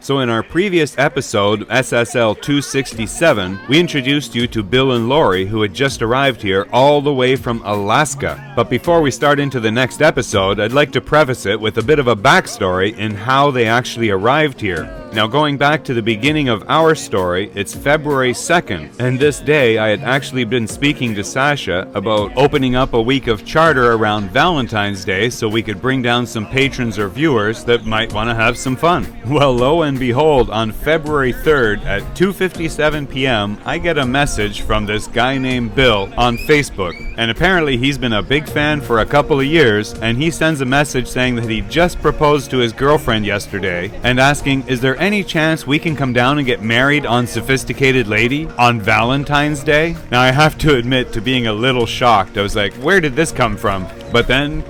So in our previous episode, SSL 267, we introduced you to Bill and Lori, who had just arrived here all the way from Alaska. But before we start into the next episode, I'd like to preface it with a bit of a backstory in how they actually arrived here. Now, going back to the beginning of our story, it's February 2nd, and this day I had actually been speaking to Sasha about opening up a week of charter around Valentine's Day so we could bring down some patrons or viewers that might want to have some fun. Well, lo and behold, on February 3rd at 2:57 p.m., I get a message from this guy named Bill on Facebook, and apparently he's been a big fan for a couple of years, and he sends a message saying that he just proposed to his girlfriend yesterday and asking, is there any chance we can come down and get married on Sophisticated Lady on Valentine's Day? Now, I have to admit to being a little shocked. I was like, where did this come from? But then,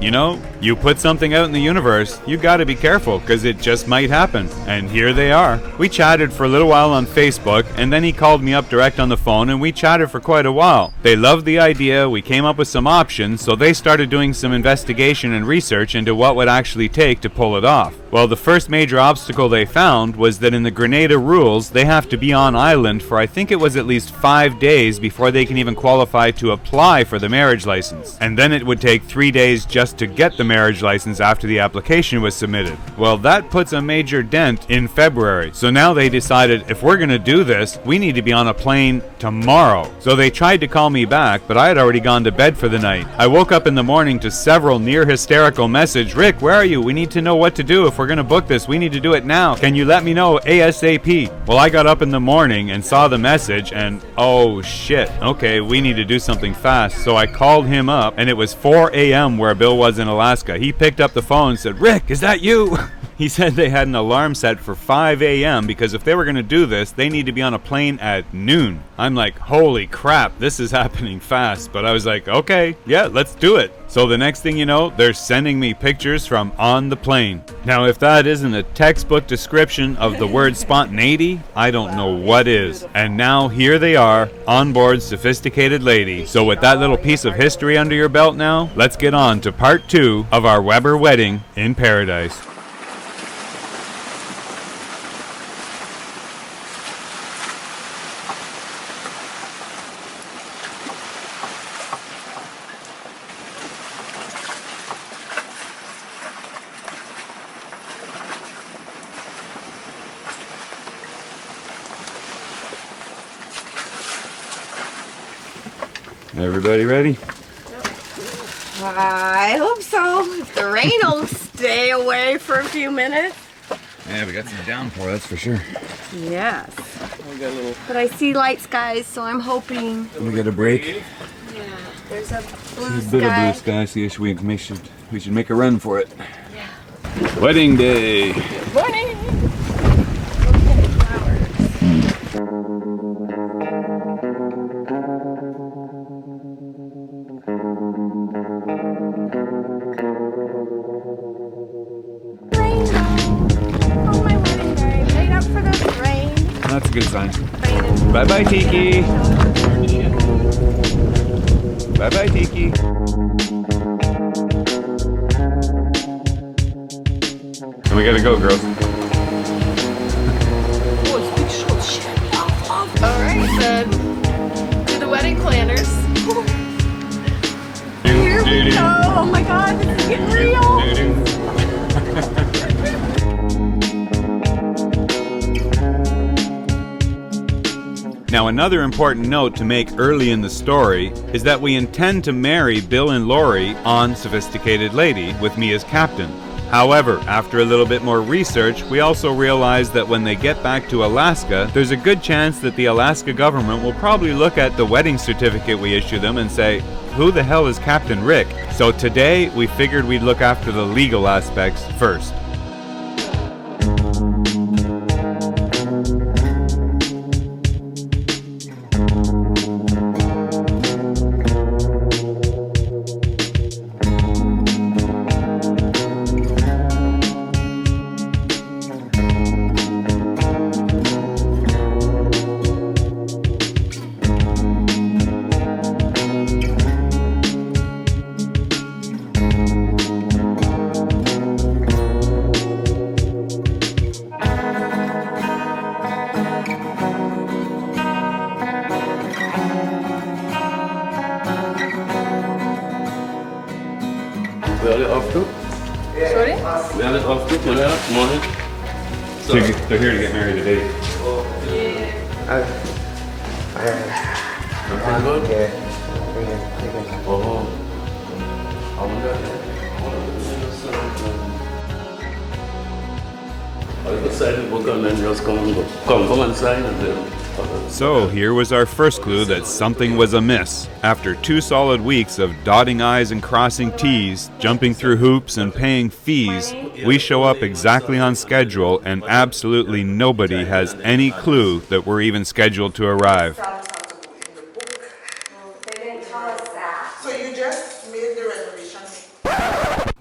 you put something out in the universe, you gotta be careful, because it just might happen. And here they are. We chatted for a little while on Facebook, and then he called me up direct on the phone, and we chatted for quite a while. They loved the idea, we came up with some options, so they started doing some investigation and research into what would actually take to pull it off. Well, the first major obstacle they found was that in the Grenada rules, they have to be on island for I think it was at least 5 days before they can even qualify to apply for the marriage license. And then it would take 3 days just to get the marriage license after the application was submitted. Well, that puts a major dent in February. So now they decided if we're going to do this, we need to be on a plane tomorrow. So they tried to call me back, but I had already gone to bed for the night. I woke up in the morning to several near hysterical messages. Rick, where are you? We need to know what to do if we're going to book this. We need to do it now. Can you let me know ASAP? Well, I got up in the morning and saw the message and oh shit, okay, we need to do something fast. So I called him up and it was 4 a.m. where Bill was in Alaska. He picked up the phone and said, Rick, is that you? He said they had an alarm set for 5 a.m. because if they were going to do this, they need to be on a plane at noon. I'm like, holy crap, this is happening fast. But I was like, okay, yeah, let's do it. So the next thing you know, they're sending me pictures from on the plane. Now, if that isn't a textbook description of the word spontaneity, I don't know what is. And now here they are, on board Sophisticated Lady. So with that little piece of history under your belt now, let's get on to part 2 of our Weber wedding in paradise. Everybody ready? I hope so. The rain will stay away for a few minutes. Yeah, we got some downpour, that's for sure. Yes. But I see light skies, so I'm hoping. We got a break. Yeah, there's a blue There's a sky. bit of blue sky, so we should make a run for it. Yeah. Wedding day. Good morning. That's a good sign. Bye-bye, Tiki. Bye-bye, Tiki. And we gotta go, girls. Alright, then. Do the wedding planners. Here we go. Oh my god, this is getting real. Now, another important note to make early in the story is that we intend to marry Bill and Lori on Sophisticated Lady with me as captain. However, after a little bit more research, we also realized that when they get back to Alaska, there's a good chance that the Alaska government will probably look at the wedding certificate we issue them and say, who the hell is Captain Rick? So today, we figured we'd look after the legal aspects first. after? Sorry? We have it after, morning. So they're here to get married today. Everything good? Oh. I wonder. I'll go sign the book and then just come and sign and then. So here was our first clue that something was amiss. After 2 solid weeks of dotting I's and crossing T's, jumping through hoops and paying fees, we show up exactly on schedule and absolutely nobody has any clue that we're even scheduled to arrive. So you just made the reservation?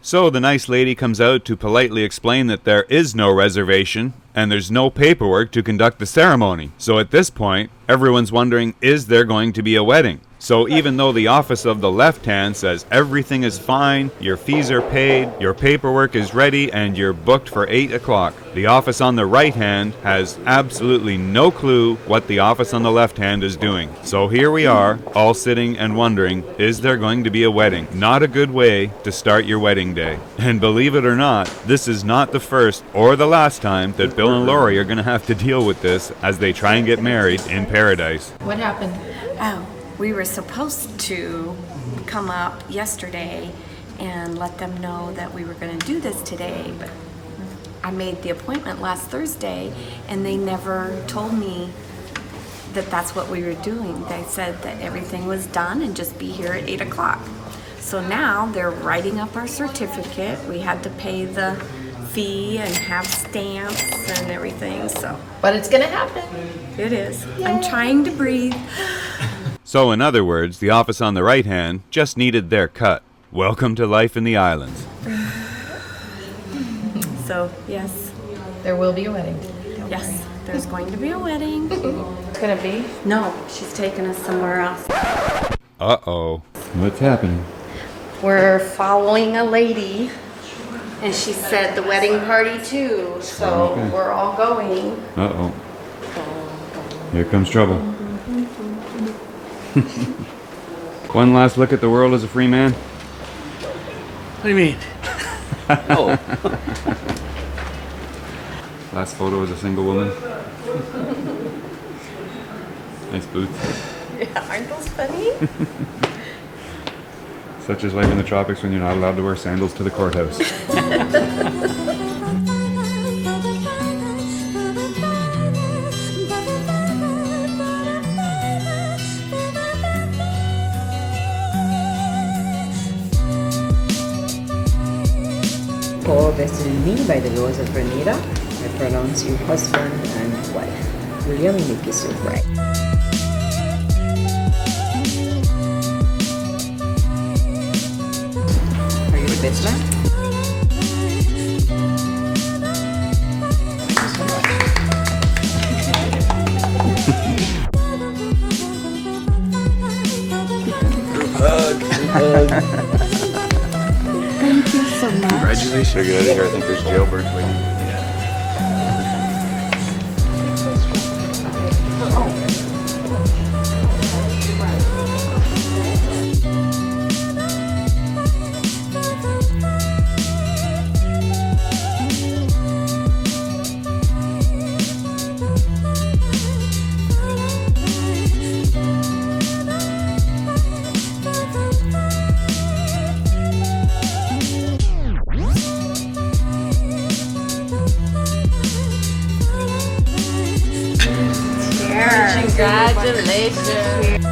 So the nice lady comes out to politely explain that there is no reservation and there's no paperwork to conduct the ceremony. So at this point, everyone's wondering, is there going to be a wedding? So even though the office of the left hand says everything is fine, your fees are paid, your paperwork is ready, and you're booked for 8 o'clock, the office on the right hand has absolutely no clue what the office on the left hand is doing. So here we are, all sitting and wondering, is there going to be a wedding? Not a good way to start your wedding day. And believe it or not, this is not the first or the last time that Bill and Lori are going to have to deal with this as they try and get married in paradise. What happened? Oh, we were supposed to come up yesterday and let them know that we were going to do this today, but I made the appointment last Thursday and they never told me that that's what we were doing. They said that everything was done and just be here at 8 o'clock. So now they're writing up our certificate. We had to pay the fee and have stamps and everything, so. But it's gonna happen. It is. I'm trying to breathe. So in other words, the office on the right hand just needed their cut. Welcome to life in the islands. So, yes. There will be a wedding. Yes, there's going to be a wedding. It's gonna be? No, she's taking us somewhere else. Uh-oh. What's happening? We're following a lady, and she said the wedding party too, so Okay. we're all going. Uh-oh. Here comes trouble. One last look at the world as a free man. What do you mean? Oh. Last photo as a single woman. Nice boots. Yeah, aren't those funny? Such is life in the tropics when you're not allowed to wear sandals to the courthouse. Call Destiny me by the laws of Grenada. I pronounce you husband and wife. William in the kiss of bride. Are you the best man? Congratulations. They're good here. I think there's jailbirds waiting. Congratulations.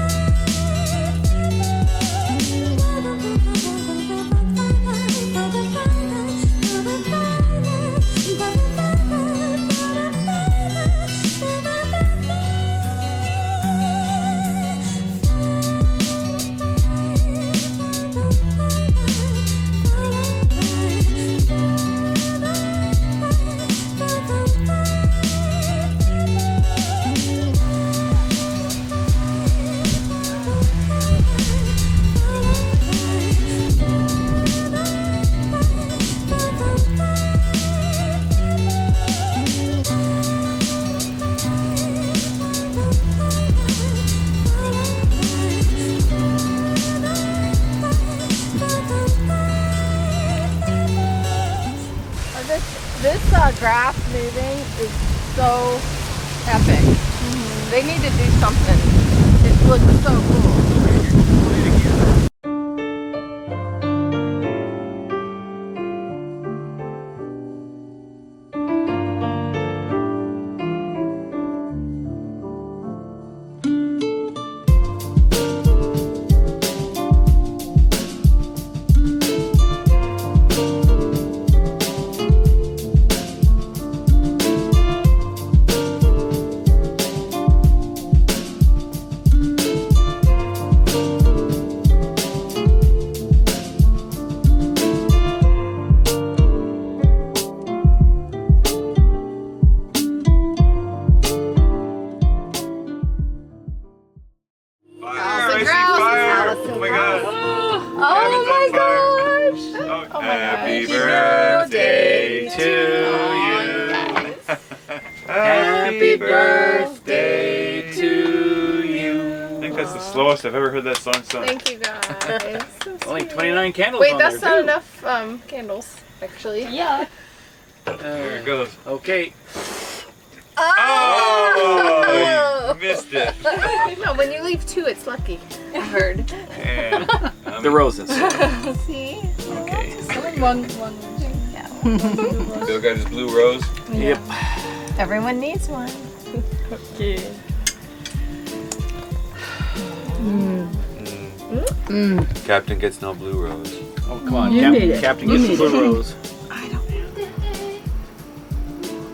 graph moving is so epic. They need to do something. It looks so cool. Happy birthday to you. Happy birthday to you. I think that's the slowest I've ever heard that song sung. Thank you guys. Only 29 candles. Wait, on that's there, not too. enough candles, actually. Yeah. There it goes. Okay. Oh, you missed it. No, when you leave two, it's lucky. I heard. And, The roses. See? Okay. One. Bill got his blue rose. Yep. Everyone needs one. Okay. Captain gets no blue rose. Oh, come on. You need it. Captain You gets the need blue it. rose.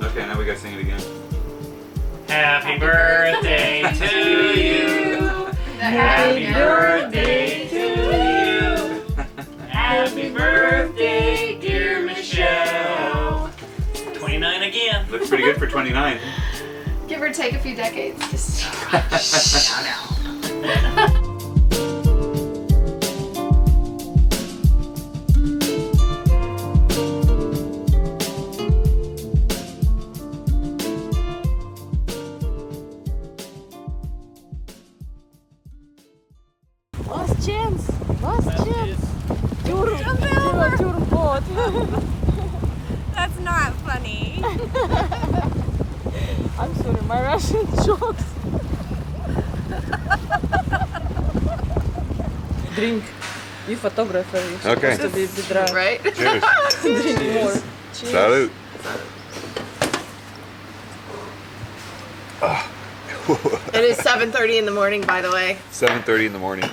Okay, now we gotta sing it again. Happy birthday to you. Happy birthday to you. Happy birthday, dear Michelle. 29 again. Looks pretty good for 29. Give or take a few decades. Just Last chance. That's not funny. I'm sorry, my Russian jokes. Drink. You photographer. You Okay. supposed to be dry. right? Cheers. Drink more. Salute. It is 7:30 in the morning, by the way. 7:30 in the morning.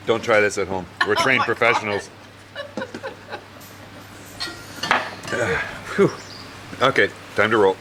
Don't try this at home. We're trained professionals. Whew. Okay, time to roll.